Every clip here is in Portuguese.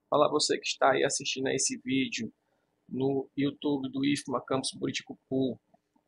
Fala você que está aí assistindo a esse vídeo no YouTube do IFMA Campus Buriticupu.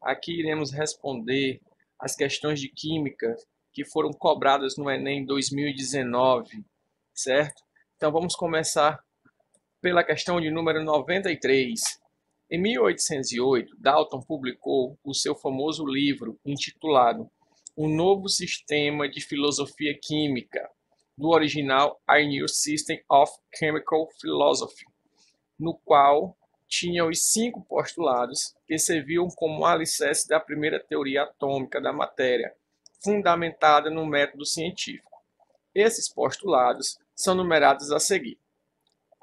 Aqui iremos responder as questões de química que foram cobradas no Enem 2019, certo? Então vamos começar pela questão de número 93. Em 1808, Dalton publicou o seu famoso livro intitulado Um Novo Sistema de Filosofia Química, do original A New System of Chemical Philosophy, no qual tinha os 5 postulados que serviam como alicerce da primeira teoria atômica da matéria, fundamentada no método científico. Esses postulados são numerados a seguir.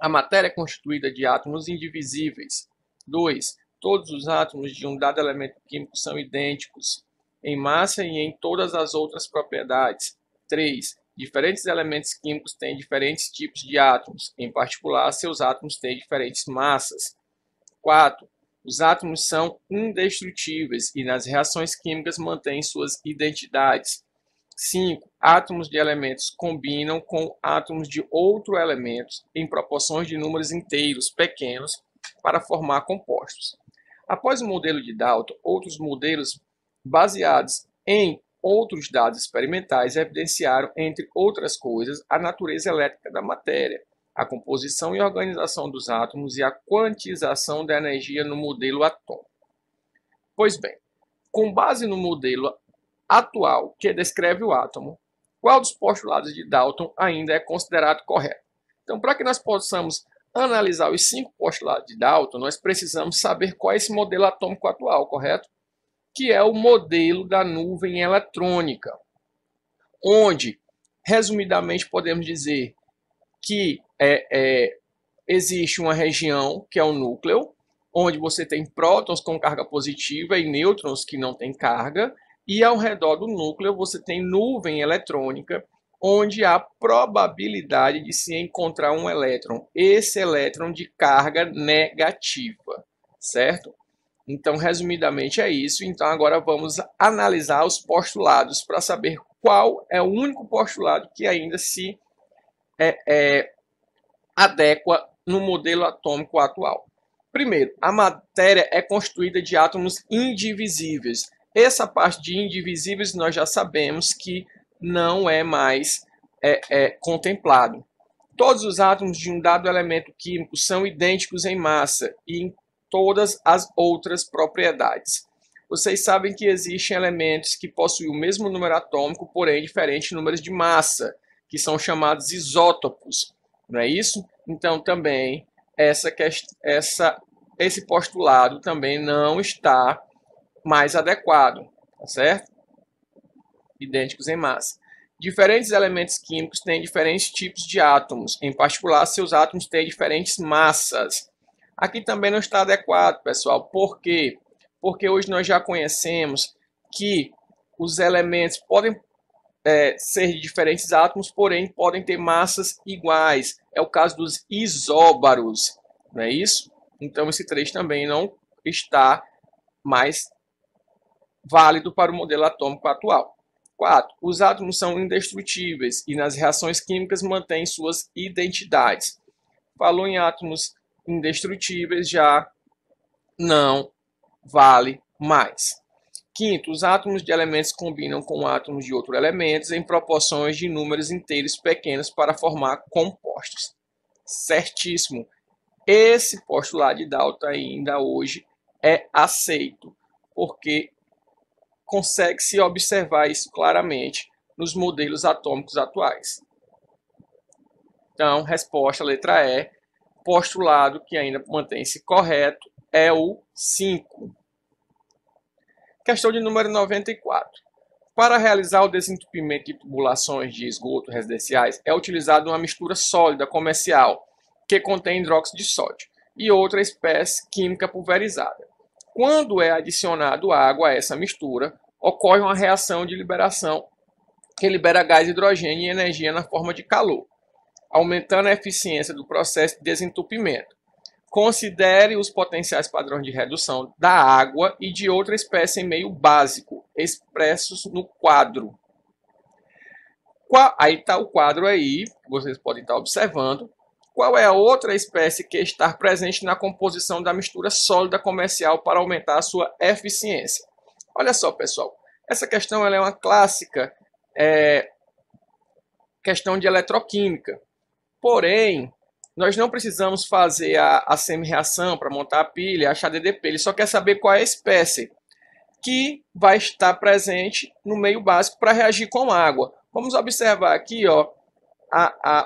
A matéria é constituída de átomos indivisíveis. 2. Todos os átomos de um dado elemento químico são idênticos em massa e em todas as outras propriedades. 3. Diferentes elementos químicos têm diferentes tipos de átomos, em particular, seus átomos têm diferentes massas. 4. Os átomos são indestrutíveis e nas reações químicas mantêm suas identidades. 5. Átomos de elementos combinam com átomos de outros elementos em proporções de números inteiros pequenos para formar compostos. Após o modelo de Dalton, outros modelos baseados em outros dados experimentais evidenciaram, entre outras coisas, a natureza elétrica da matéria, a composição e organização dos átomos e a quantização da energia no modelo atômico. Pois bem, com base no modelo atual que descreve o átomo, qual dos postulados de Dalton ainda é considerado correto? Então, para que nós possamos analisar os 5 postulados de Dalton, nós precisamos saber qual é esse modelo atômico atual, correto? Que é o modelo da nuvem eletrônica, onde, resumidamente, podemos dizer que existe uma região, que é o núcleo, onde você tem prótons com carga positiva e nêutrons que não têm carga, e ao redor do núcleo você tem nuvem eletrônica, onde há probabilidade de se encontrar um elétron, esse elétron de carga negativa, certo? Então, resumidamente é isso. Então, agora vamos analisar os postulados para saber qual é o único postulado que ainda se adequa no modelo atômico atual. Primeiro, a matéria é constituída de átomos indivisíveis. Essa parte de indivisíveis nós já sabemos que não é mais contemplado. Todos os átomos de um dado elemento químico são idênticos em massa e em todas as outras propriedades. Vocês sabem que existem elementos que possuem o mesmo número atômico, porém diferentes números de massa, que são chamados isótopos, não é isso? Então, também, esse postulado também não está mais adequado, tá certo? Idênticos em massa. Diferentes elementos químicos têm diferentes tipos de átomos, em particular, seus átomos têm diferentes massas. Aqui também não está adequado, pessoal. Por quê? Porque hoje nós já conhecemos que os elementos podem ser de diferentes átomos, porém podem ter massas iguais. É o caso dos isóbaros, não é isso? Então esse 3 também não está mais válido para o modelo atômico atual. 4. Os átomos são indestrutíveis e nas reações químicas mantêm suas identidades. Falou em átomos indestrutíveis, já não vale mais. 5. Os átomos de elementos combinam com átomos de outros elementos em proporções de números inteiros pequenos para formar compostos. Certíssimo. Esse postulado de Dalton ainda hoje é aceito, porque consegue-se observar isso claramente nos modelos atômicos atuais. Então, resposta letra E, postulado que ainda mantém-se correto, é o 5. Questão de número 94. Para realizar o desentupimento de tubulações de esgoto residenciais, é utilizada uma mistura sólida comercial, que contém hidróxido de sódio, e outra espécie química pulverizada. Quando é adicionado água a essa mistura, ocorre uma reação de liberação que libera gás hidrogênio e energia na forma de calor, aumentando a eficiência do processo de desentupimento. Considere os potenciais padrões de redução da água e de outra espécie em meio básico, expressos no quadro. Aí está o quadro aí, que vocês podem estar observando. Qual é a outra espécie que está presente na composição da mistura sólida comercial para aumentar a sua eficiência? Olha só, pessoal, essa questão ela é uma clássica questão de eletroquímica. Porém, nós não precisamos fazer a semi-reação para montar a pilha, achar DDP. Ele só quer saber qual é a espécie que vai estar presente no meio básico para reagir com água. Vamos observar aqui, ó,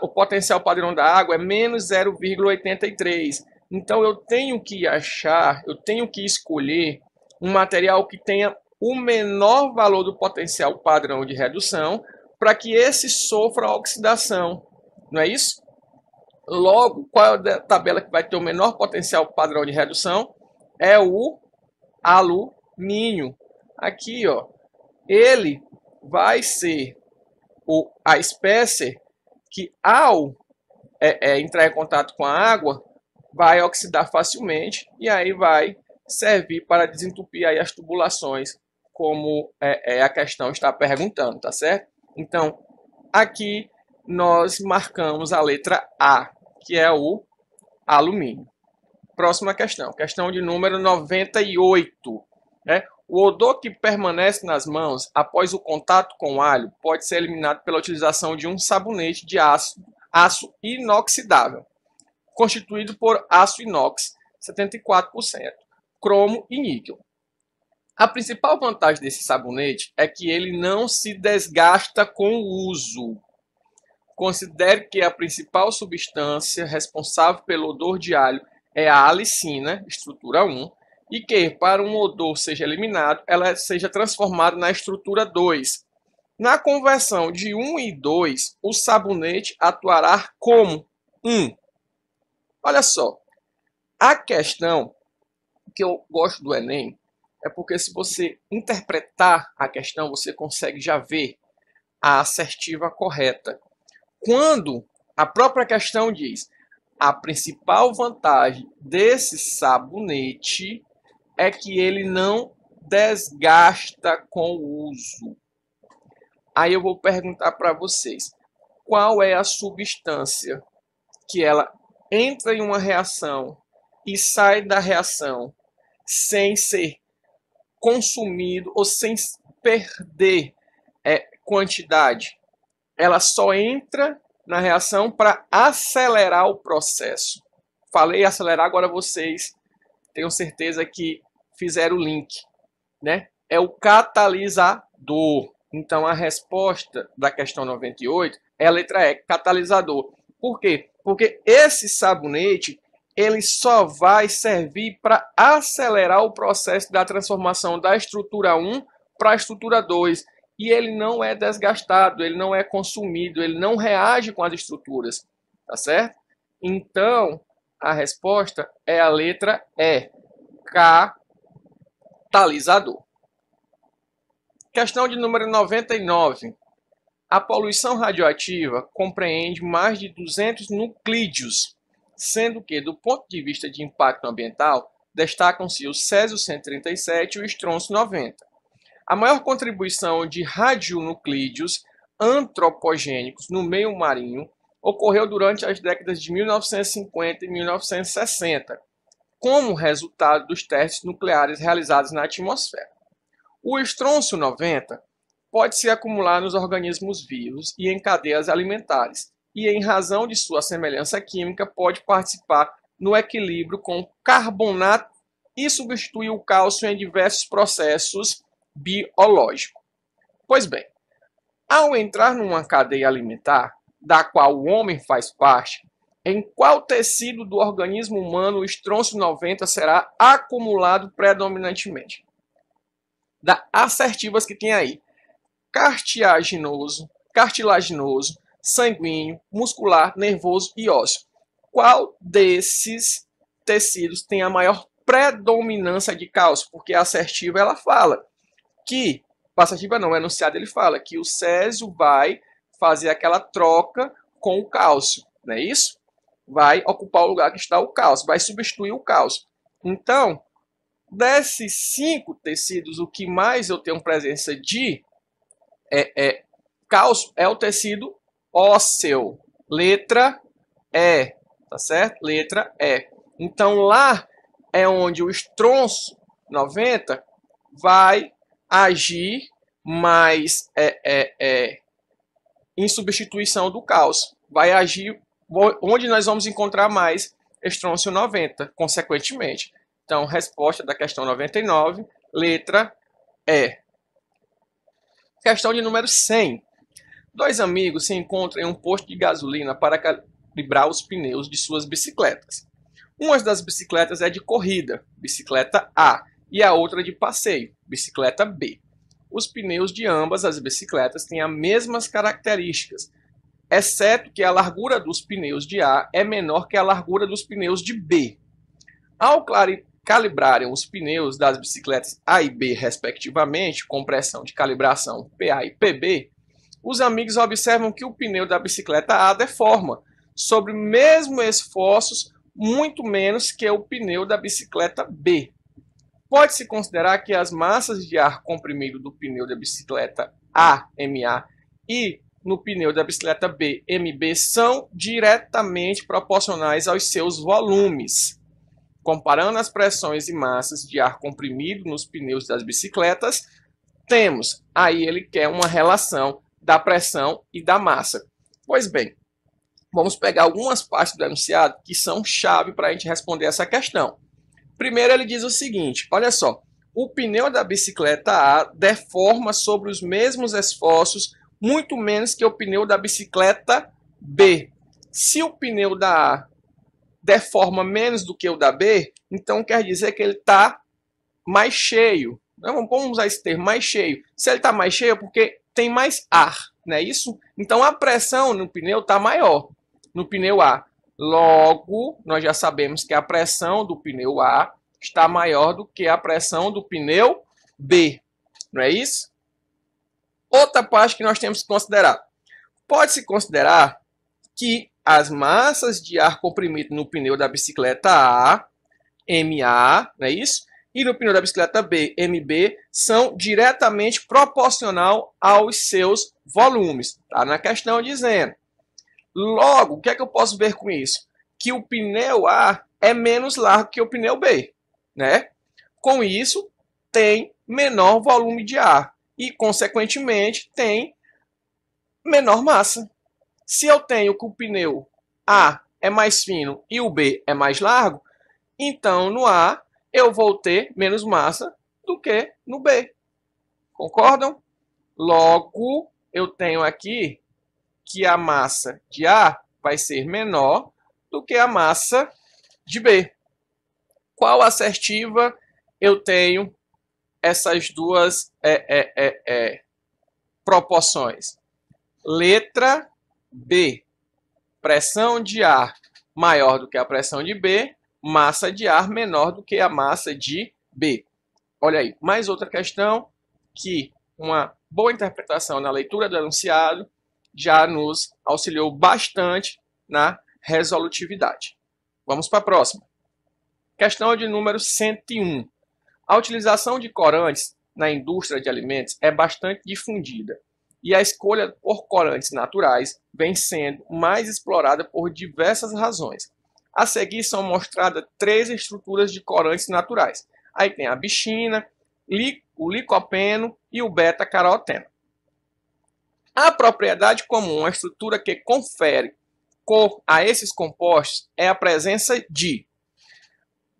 o potencial padrão da água é menos 0,83. Então, eu tenho que achar, eu tenho que escolher um material que tenha o menor valor do potencial padrão de redução para que esse sofra a oxidação. Não é isso? Logo, qual é a tabela que vai ter o menor potencial padrão de redução? É o alumínio. Aqui, ó, ele vai ser a espécie que, ao entrar em contato com a água, vai oxidar facilmente e aí vai servir para desentupir aí as tubulações, como a questão está perguntando, tá certo? Então, aqui nós marcamos a letra A, que é o alumínio. Próxima questão, questão de número 98. Né? O odor que permanece nas mãos após o contato com o alho pode ser eliminado pela utilização de um sabonete de aço inoxidável, constituído por aço inox, 74%, cromo e níquel. A principal vantagem desse sabonete é que ele não se desgasta com o uso. Considere que a principal substância responsável pelo odor de alho é a alicina, estrutura 1, e que, para um odor seja eliminado, ela seja transformada na estrutura 2. Na conversão de 1 e 2, o sabonete atuará como 1. Olha só, a questão que eu gosto do Enem é porque se você interpretar a questão, você consegue já ver a assertiva correta. Quando a própria questão diz a principal vantagem desse sabonete é que ele não desgasta com o uso. Aí eu vou perguntar para vocês, qual é a substância que ela entra em uma reação e sai da reação sem ser consumido ou sem perder quantidade? Ela só entra na reação para acelerar o processo. Falei acelerar, agora vocês tenho certeza que fizeram o link, né? É o catalisador. Então a resposta da questão 98 é a letra E, catalisador. Por quê? Porque esse sabonete ele só vai servir para acelerar o processo da transformação da estrutura 1 para a estrutura 2. E ele não é desgastado, ele não é consumido, ele não reage com as estruturas, tá certo? Então, a resposta é a letra E, catalisador. Questão de número 99. A poluição radioativa compreende mais de 200 nuclídeos, sendo que, do ponto de vista de impacto ambiental, destacam-se o césio-137 e o estrôncio-90. A maior contribuição de radionuclídeos antropogênicos no meio marinho ocorreu durante as décadas de 1950 e 1960, como resultado dos testes nucleares realizados na atmosfera. O estrôncio 90 pode se acumular nos organismos vivos e em cadeias alimentares, e em razão de sua semelhança química pode participar no equilíbrio com carbonato e substituir o cálcio em diversos processos biológicos. Pois bem, ao entrar numa cadeia alimentar, da qual o homem faz parte, em qual tecido do organismo humano o estrôncio 90 será acumulado predominantemente? Das assertivas que tem aí: cartilaginoso, sanguíneo, muscular, nervoso e ósseo. Qual desses tecidos tem a maior predominância de cálcio? Porque a assertiva ela fala que, assertiva não, o enunciado ele fala que o césio vai fazer aquela troca com o cálcio, não é isso? Vai ocupar o lugar que está o cálcio, vai substituir o cálcio. Então, desses 5 tecidos, o que mais eu tenho presença de cálcio é o tecido ósseo. Letra E, tá certo? Letra E. Então, lá é onde o estronço 90 vai agir mais em substituição do cálcio. Vai agir onde nós vamos encontrar mais estrôncio 90, consequentemente. Então, resposta da questão 99, letra E. Questão de número 100. Dois amigos se encontram em um posto de gasolina para calibrar os pneus de suas bicicletas. Uma das bicicletas é de corrida, bicicleta A, e a outra de passeio, bicicleta B. Os pneus de ambas as bicicletas têm as mesmas características, exceto que a largura dos pneus de A é menor que a largura dos pneus de B. Ao calibrarem os pneus das bicicletas A e B, respectivamente, com pressão de calibração PA e PB, os amigos observam que o pneu da bicicleta A deforma, sob mesmo esforços, muito menos que o pneu da bicicleta B. Pode-se considerar que as massas de ar comprimido do pneu da bicicleta A, MA, e no pneu da bicicleta B, MB, são diretamente proporcionais aos seus volumes. Comparando as pressões e massas de ar comprimido nos pneus das bicicletas, temos, aí ele quer uma relação da pressão e da massa. Pois bem, vamos pegar algumas partes do enunciado que são chave para a gente responder essa questão. Primeiro ele diz o seguinte, olha só, o pneu da bicicleta A deforma sobre os mesmos esforços muito menos que o pneu da bicicleta B. Se o pneu da A deforma menos do que o da B, então quer dizer que ele está mais cheio. Vamos usar esse termo, mais cheio. Se ele está mais cheio é porque tem mais ar, não é isso? Então a pressão no pneu está maior, no pneu A. Logo, nós já sabemos que a pressão do pneu A está maior do que a pressão do pneu B, não é isso? Outra parte que nós temos que considerar. Pode-se considerar que as massas de ar comprimido no pneu da bicicleta A, MA, não é isso? E no pneu da bicicleta B, MB, são diretamente proporcional aos seus volumes. Está na questão dizendo. Logo, o que é que eu posso ver com isso? Que o pneu A é menos largo que o pneu B, né? Com isso, tem menor volume de ar e, consequentemente, tem menor massa. Se eu tenho que o pneu A é mais fino e o B é mais largo, então no A eu vou ter menos massa do que no B. Concordam? Logo, eu tenho aqui que a massa de A vai ser menor do que a massa de B. Qual assertiva eu tenho essas duas proporções? Letra B. Pressão de ar maior do que a pressão de B, massa de ar menor do que a massa de B. Olha aí, mais outra questão que uma boa interpretação na leitura do enunciado já nos auxiliou bastante na resolutividade. Vamos para a próxima. Questão de número 101. A utilização de corantes na indústria de alimentos é bastante difundida e a escolha por corantes naturais vem sendo mais explorada por diversas razões. A seguir são mostradas 3 estruturas de corantes naturais. Aí tem a bichina, o licopeno e o beta-caroteno. A propriedade comum, a estrutura que confere cor a esses compostos é a presença de.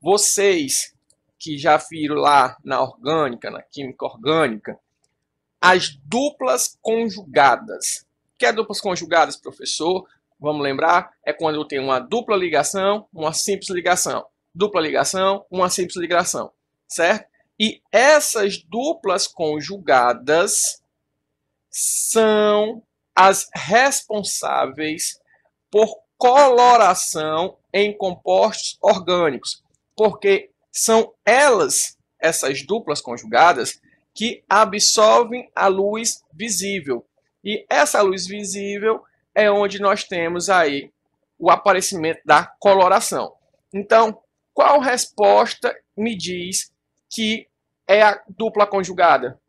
Vocês que já viram lá na orgânica, na química orgânica, as duplas conjugadas. O que é duplas conjugadas, professor? Vamos lembrar, é quando eu tenho uma dupla ligação, uma simples ligação. Dupla ligação, uma simples ligação, certo? E essas duplas conjugadas são as responsáveis por coloração em compostos orgânicos, porque são elas, essas duplas conjugadas, que absorvem a luz visível. E essa luz visível é onde nós temos aí o aparecimento da coloração. Então, qual resposta me diz que é a dupla conjugada?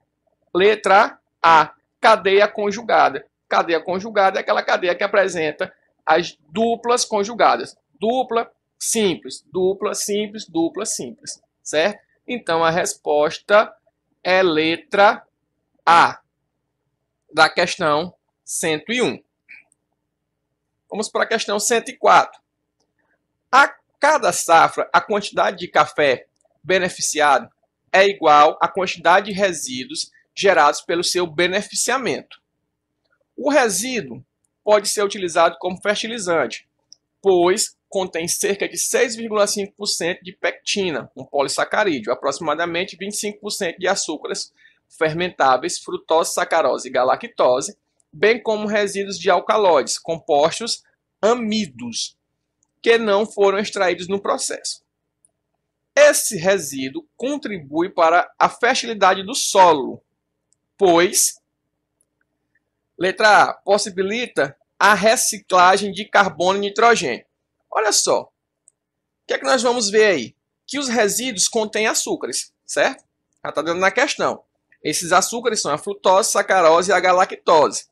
Letra A, cadeia conjugada. Cadeia conjugada é aquela cadeia que apresenta as duplas conjugadas. Dupla, simples, dupla, simples, dupla, simples, certo? Então, a resposta é letra A, da questão 101. Vamos para a questão 104. A cada safra, a quantidade de café beneficiado é igual à quantidade de resíduos gerados pelo seu beneficiamento. O resíduo pode ser utilizado como fertilizante, pois contém cerca de 6,5% de pectina, um polissacarídeo, aproximadamente 25% de açúcares fermentáveis, frutose, sacarose e galactose, bem como resíduos de alcaloides, compostos amidos, que não foram extraídos no processo. Esse resíduo contribui para a fertilidade do solo, pois, letra A, possibilita a reciclagem de carbono e nitrogênio. Olha só, o que é que nós vamos ver aí? Que os resíduos contêm açúcares, certo? Já está dando na questão. Esses açúcares são a frutose, sacarose e a galactose,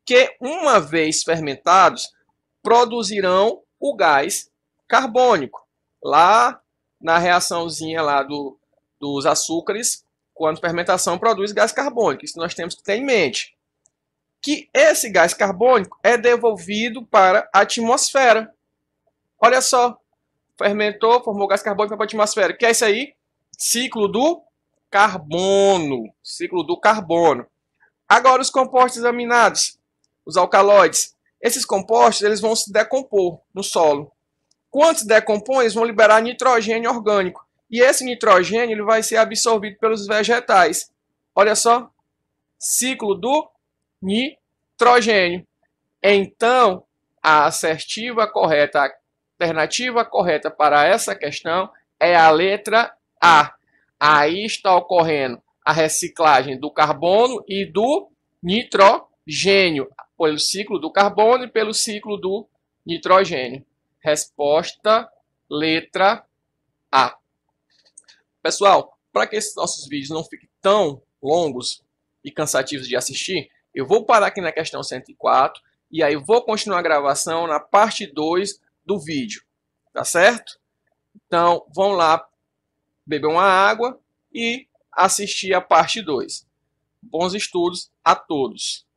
que, uma vez fermentados, produzirão o gás carbônico. Lá na reaçãozinha lá dos açúcares, quando fermentação produz gás carbônico. Isso nós temos que ter em mente. Que esse gás carbônico é devolvido para a atmosfera. Olha só, fermentou, formou gás carbônico para a atmosfera. O que é isso aí? Ciclo do carbono. Ciclo do carbono. Agora os compostos aminados, os alcaloides. Esses compostos eles vão se decompor no solo. Quando se decompõem, eles vão liberar nitrogênio orgânico. E esse nitrogênio ele vai ser absorvido pelos vegetais. Olha só, ciclo do nitrogênio. Então, a assertiva correta, a alternativa correta para essa questão é a letra A. Aí está ocorrendo a reciclagem do carbono e do nitrogênio, pelo ciclo do carbono e pelo ciclo do nitrogênio. Resposta, letra A. Pessoal, para que esses nossos vídeos não fiquem tão longos e cansativos de assistir, eu vou parar aqui na questão 104 e aí vou continuar a gravação na parte 2 do vídeo, tá certo? Então, vão lá beber uma água e assistir a parte 2. Bons estudos a todos!